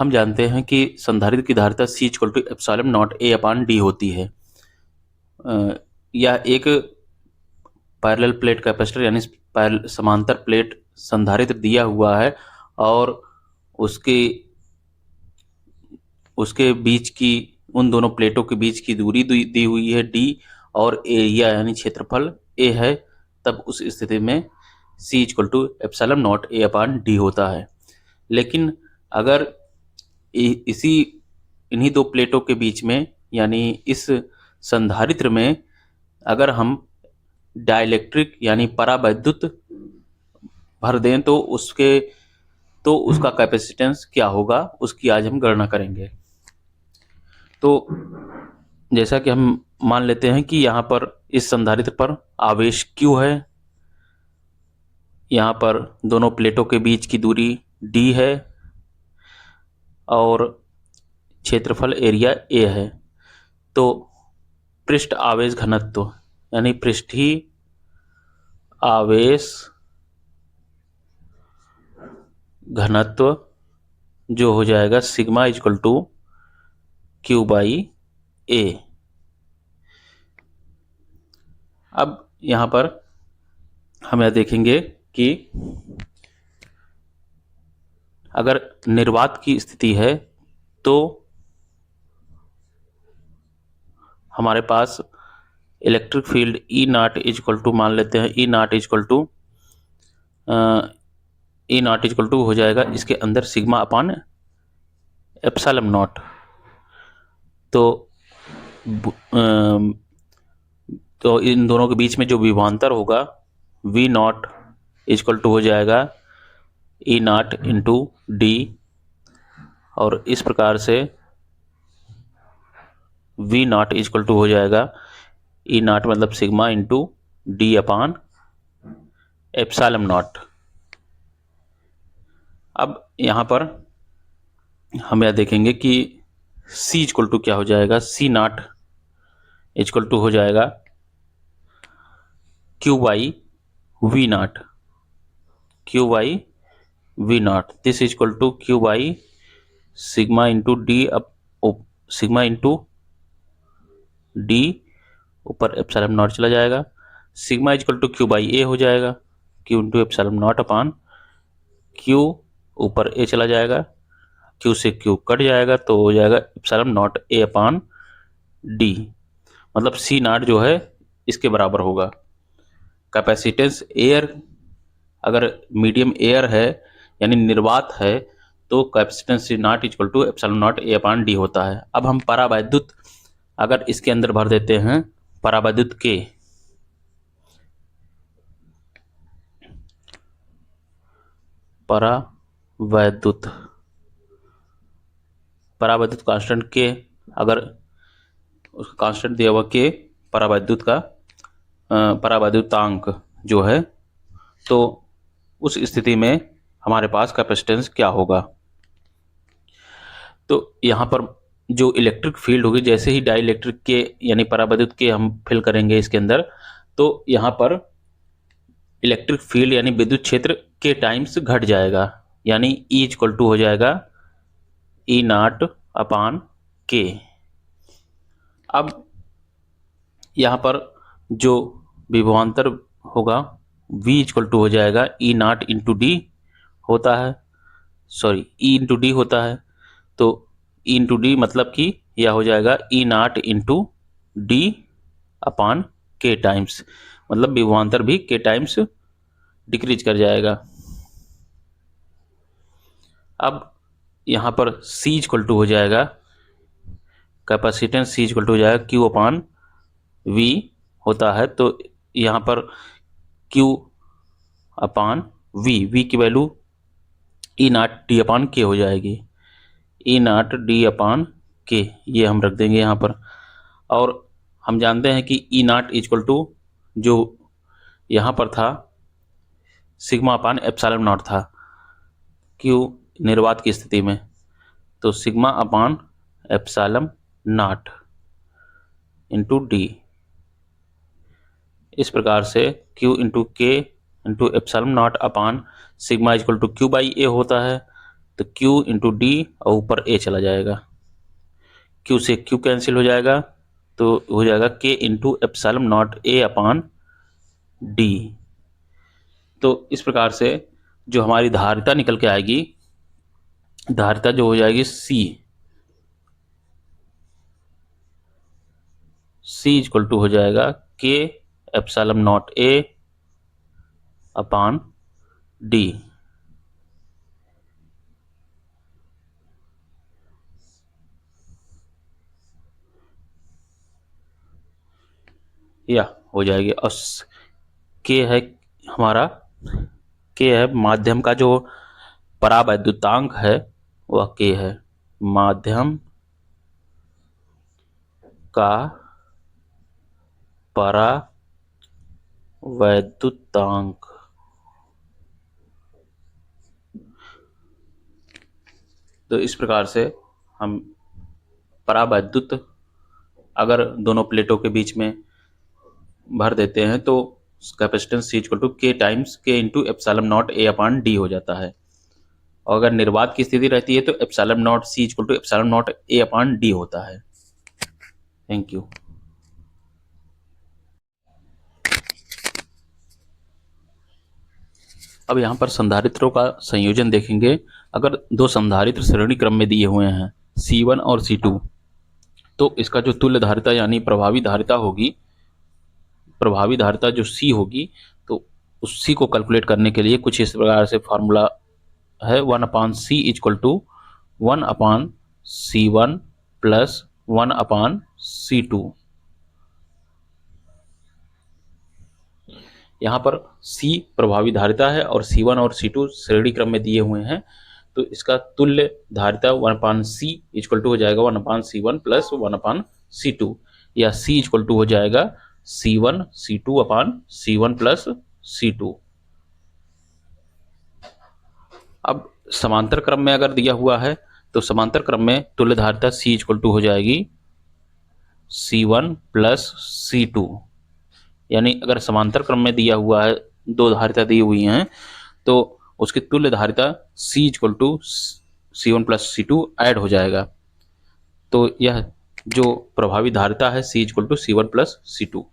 हम जानते हैं कि संधारित्र की धारिता C equal to epsilon naught A upon D होती है। यह एक पैरेलल प्लेट कैपेसिटर यानी समांतर प्लेट संधारित्र दिया हुआ है और उसके उसके बीच की उन दोनों प्लेटों के बीच की दूरी दी हुई है d और एरिया यानी क्षेत्रफल a है। तब उस स्थिति में C equal to epsilon naught A upon D होता है। लेकिन अगर इसी इन्हीं दो प्लेटों के बीच में यानी इस संधारित्र में अगर हम डाइलेक्ट्रिक यानी परावैद्युत भर दें तो उसका कैपेसिटेंस क्या होगा, उसकी आज हम गणना करेंगे। तो जैसा कि हम मान लेते हैं कि यहाँ पर इस संधारित्र पर आवेश Q है, यहाँ पर दोनों प्लेटों के बीच की दूरी d है और क्षेत्रफल एरिया A है। तो पृष्ठ आवेश घनत्व यानी पृष्ठीय आवेश घनत्व जो हो जाएगा sigma equal to Q by A। अब यहाँ पर हम यह देखेंगे कि अगर निर्वात की स्थिति है तो हमारे पास electric field E not equal to मान लेते हैं ई नॉट इक्वल टू हो जाएगा इसके अंदर सिग्मा अपान एप्सिलॉन नॉट। तो इन दोनों के बीच में जो विभवांतर होगा V नॉट इक्वल टू हो जाएगा ई नॉट इंटू डी और इस प्रकार से V नॉट इक्वल टू हो जाएगा ई नॉट मतलब sigma into D upon epsilon not. अब यहाँ पर हम यह देखेंगे कि C इक्वल टू क्या हो जाएगा, C नॉट इक्वल टू हो जाएगा Q by V naught, Q by V naught. This equal to Q by sigma into D sigma into D ऊपर एप्सिलॉन नॉट चला जाएगा। Sigma equal to Q by A हो जाएगा, Q into epsilon naught upon Q ऊपर A चला जाएगा, Q से Q cut जाएगा तो हो जाएगा epsilon naught A upon D. मतलब C नॉट जो है इसके बराबर होगा। कैपेसिटेंस एयर अगर मीडियम एयर है यानी निर्वात है तो capacitance C naught equal to epsilon naught A upon D होता है। अब हम परावैद्युत अगर इसके अंदर भर देते हैं परावैद्युत के परावैद्युत कांस्टेंट के अगर उसका कांस्टेंट दिया हुआ के परावैद्युत का परावैद्युतांक जो है तो उस स्थिति में हमारे पास कैपेसिटेंस क्या होगा। तो यहाँ पर जो इलेक्ट्रिक फील्ड होगी जैसे ही डाइलेक्ट्रिक के यानी परावैद्युत के हम फिल करेंगे इसके अंदर तो यहाँ पर इलेक्ट्रिक फील्ड यानी विद्युत क्षेत्र के टाइम्स घट जाएगा यानी E इक्वल टू हो जाएगा ई नॉट अपान के। अब यहाँ पर जो विभवांतर होगा V इक्वल टू हो जाएगा ई नॉट इंटू डी होता है, सॉरी E इंटू डी होता है। तो E इंटू डी मतलब कि यह हो जाएगा ई नॉट इंटू डी अपान के टाइम्स, मतलब विभवांतर भी के टाइम्स डिक्रीज कर जाएगा। अब यहाँ पर C इक्वल टू हो जाएगा कैपेसिटेंस C इक्वल टू हो जाएगा Q अपान V होता है। तो यहाँ पर Q अपान V की वैल्यू ई नॉट डी अपान के हो जाएगी, ई नॉट डी अपान के ये हम रख देंगे यहाँ पर। और हम जानते हैं कि ई नॉट इक्वल टू जो यहाँ पर था सिग्मा अपान एप्सिलॉन नॉट था Q निर्वात की स्थिति में, तो sigma upon epsilon naught into D. इस प्रकार से Q into K into epsilon naught upon sigma equal to Q by A होता है। तो Q इंटू डी और ऊपर A चला जाएगा, Q से Q कैंसिल हो जाएगा तो हो जाएगा K into epsilon naught A upon D. तो इस प्रकार से जो हमारी धारिता निकल के आएगी, धारिता जो हो जाएगी C इक्वल टू हो जाएगा K epsilon naught A upon D. या हो जाएगी। और के है हमारा, के है माध्यम का जो परावैद्युतांक है वह के है, माध्यम का परावैद्युतांक। तो इस प्रकार से हम परावैद्युत अगर दोनों प्लेटों के बीच में भर देते हैं तो कैपेसिटेंस C इक्वल टू के टाइम्स के into epsilon naught A upon D हो जाता है। और अगर निर्वात की स्थिति रहती है तो epsilon naught C equal to epsilon naught A upon D होता है। Thank you. अब यहाँ पर संधारित्रों का संयोजन देखेंगे। अगर दो संधारित्र श्रेणी क्रम में दिए हुए हैं C1 और C2, तो इसका जो तुल्य धारिता यानी प्रभावी धारिता होगी, प्रभावी धारिता जो C होगी, तो उस C को कैलकुलेट करने के लिए कुछ इस प्रकार से फॉर्मूला है, 1 upon C equal to 1 upon C1 plus 1 upon C2। यहाँ पर C प्रभावी धारिता है और C1 और C2 श्रेणी क्रम में दिए हुए हैं, तो इसका तुल्य धारिता 1 अपान C इक्वल टू हो जाएगा 1 upon C1 plus 1 upon C2, या C इक्वल टू हो जाएगा C1 C2 अपान C1 प्लस C2। अब समांतर क्रम में अगर दिया हुआ है तो समांतर क्रम में तुल्य धारिता C इक्वल टू हो जाएगी C1 प्लस C2। यानी अगर समांतर क्रम में दिया हुआ है, दो धारिता दी हुई हैं, तो उसकी तुल्य धारिता C equal to C1 plus C2 add हो जाएगा। तो यह जो प्रभावी धारिता है C equal to C1 plus C2।